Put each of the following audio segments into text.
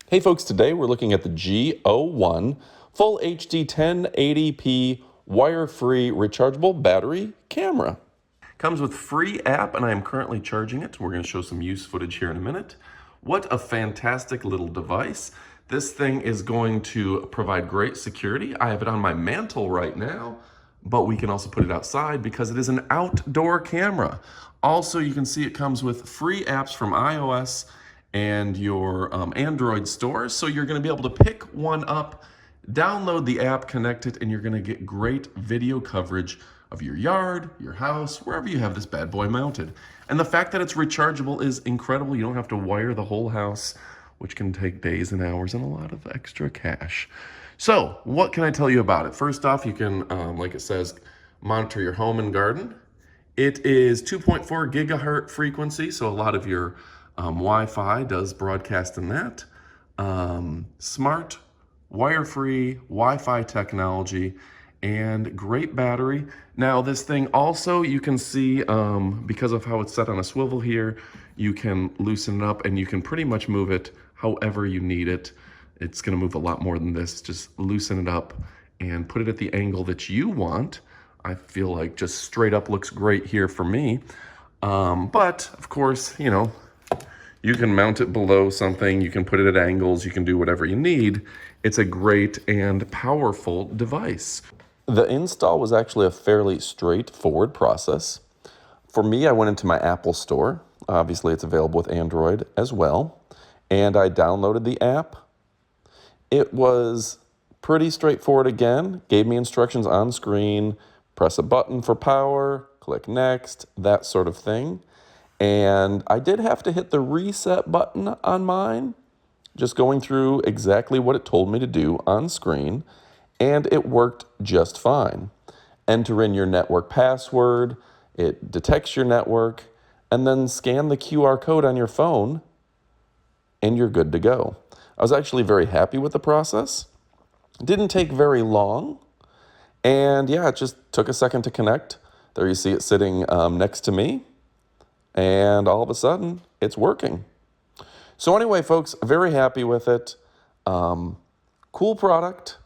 Hey folks, today we're looking at the GO1 Full HD 1080p wire-free rechargeable battery camera. Comes with free app and I am currently charging it. We're going to show some use footage here in a minute. What a fantastic little device. This thing is going to provide great security. I have it on my mantle right now, but we can also put it outside because it is an outdoor camera. Also, you can see it comes with free apps from iOS and your Android stores. So you're going to be able to pick one up, download the app, connect it, and you're going to get great video coverage of your yard, your house, wherever you have this bad boy mounted. And the fact that it's rechargeable is incredible. You don't have to wire the whole house, which can take days and hours and a lot of extra cash. So what can I tell you about it? First off, you can, like it says, monitor your home and garden. It is 2.4 gigahertz frequency, so a lot of your Wi-Fi does broadcast in that. Smart, wire-free Wi-Fi technology, and great battery. Now this thing also, you can see, because of how it's set on a swivel here, you can loosen it up and you can pretty much move it however you need it. It's gonna move a lot more than this. Just loosen it up and put it at the angle that you want. I feel like just straight up looks great here for me. But of course, you know, you can mount it below something, you can put it at angles, you can do whatever you need. It's a great and powerful device. The install was actually a fairly straightforward process. For me, I went into my Apple store. Obviously, it's available with Android as well. And I downloaded the app. It was pretty straightforward again. Gave me instructions on screen, press a button for power, click next, that sort of thing. And I did have to hit the reset button on mine, just going through exactly what it told me to do on screen, and it worked just fine. Enter in your network password, it detects your network, and then scan the QR code on your phone, and you're good to go. I was actually very happy with the process. It didn't take very long, and yeah, it just took a second to connect. There you see it sitting next to me. And all of a sudden, it's working. So anyway, folks, very happy with it. Cool product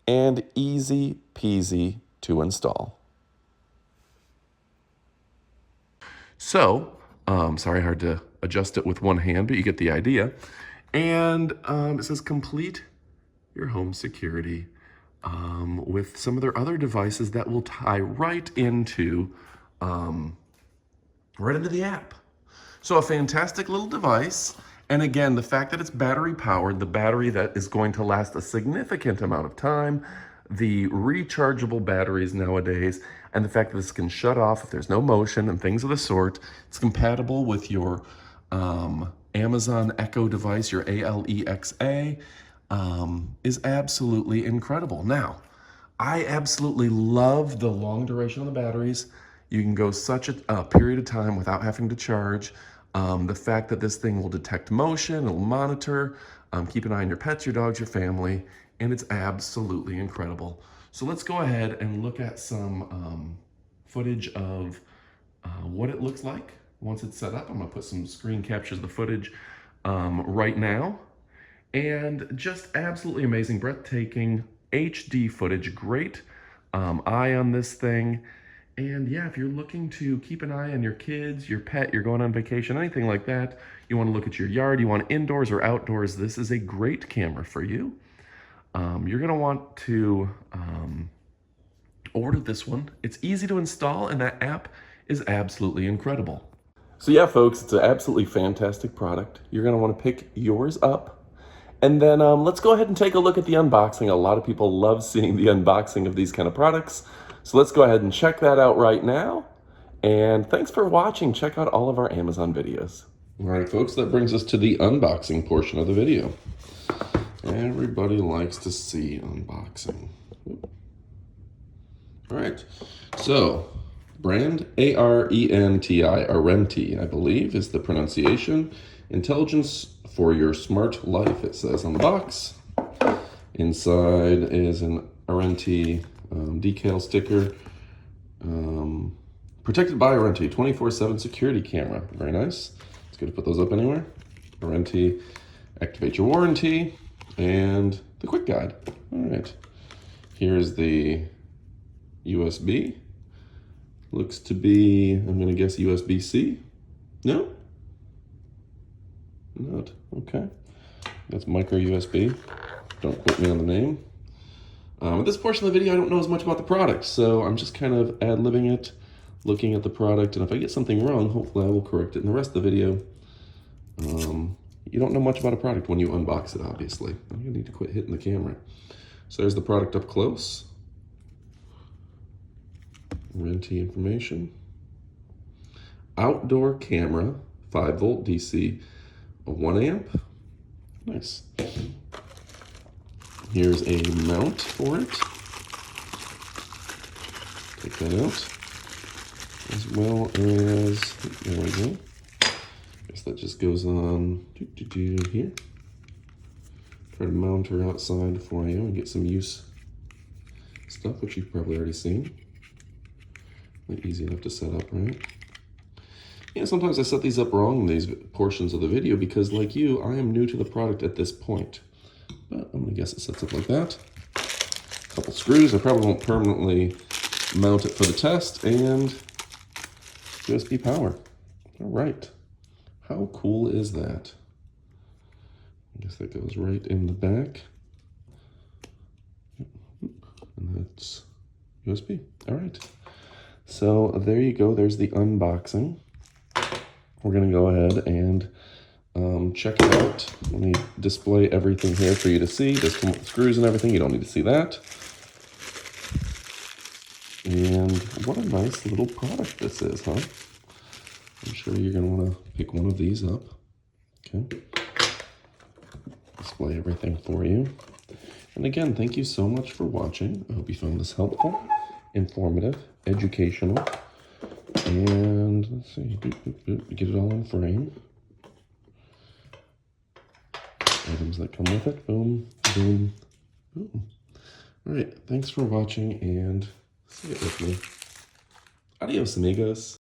and easy peasy to install. So, sorry, hard to adjust it with one hand, but you get the idea. And it says complete your home security with some of their other devices that will tie right into the app. So a fantastic little device. And again, the fact that it's battery powered, the battery that is going to last a significant amount of time, the rechargeable batteries nowadays, and the fact that this can shut off if there's no motion and things of the sort. It's compatible with your Amazon Echo device, your Alexa, is absolutely incredible. Now, I absolutely love the long duration of the batteries. You can go such a period of time without having to charge. The fact that this thing will detect motion, it'll monitor, keep an eye on your pets, your dogs, your family, and it's absolutely incredible. So let's go ahead and look at some footage of what it looks like once it's set up. I'm gonna put some screen captures of the footage right now. And just absolutely amazing, breathtaking HD footage, great eye on this thing. And yeah, if you're looking to keep an eye on your kids, your pet, you're going on vacation, anything like that, you want to look at your yard, you want indoors or outdoors, this is a great camera for you. You're going to want to order this one. It's easy to install and that app is absolutely incredible. So yeah, folks, it's an absolutely fantastic product. You're going to want to pick yours up. And then let's go ahead and take a look at the unboxing. A lot of people love seeing the unboxing of these kind of products. So let's go ahead and check that out right now. And thanks for watching. Check out all of our Amazon videos. All right, folks, that brings us to the unboxing portion of the video. Everybody likes to see unboxing. All right, so brand Arenti, Arenti, I believe is the pronunciation. Intelligence for your smart life, it says on the box. Inside is an Arenti decal sticker. Protected by Arenti, 24/7 security camera. Very nice. It's good to put those up anywhere. Arenti Activate your warranty, and the quick guide. All right, here's the USB. Looks to be, I'm gonna guess USB-C. No? Not, okay. That's micro USB. Don't quote me on the name. At this portion of the video, I don't know as much about the product, so I'm just kind of ad-libbing it, looking at the product, and if I get something wrong, hopefully I will correct it in the rest of the video. You don't know much about a product when you unbox it, obviously. I'm gonna need to quit hitting the camera. So there's the product up close. Arenti information. Outdoor camera, 5-volt DC, a 1 amp. Nice. Here's a mount for it. Take that out. As well as, there we go. Guess that just goes on here. Try to mount her outside for you and get some use stuff, which you've probably already seen. Like easy enough to set up, right? Yeah, sometimes I set these up wrong in these portions of the video because, like you, I am new to the product at this point. But I'm gonna guess it sets up like that. A couple screws. I probably won't permanently mount it for the test, and USB power. All right. How cool is that? I guess that goes right in the back. And that's USB. All right. So there you go. There's the unboxing. We're going to go ahead and check it out. Let me display everything here for you to see. Just come with screws and everything. You don't need to see that. And what a nice little product this is, huh? I'm sure you're going to want to pick one of these up. Okay. Display everything for you. And again, thank you so much for watching. I hope you found this helpful, informative, educational. And let's see, get it all in frame. Items that come with it. Boom, boom, boom. All right, thanks for watching, and say it with me. Adios, amigos.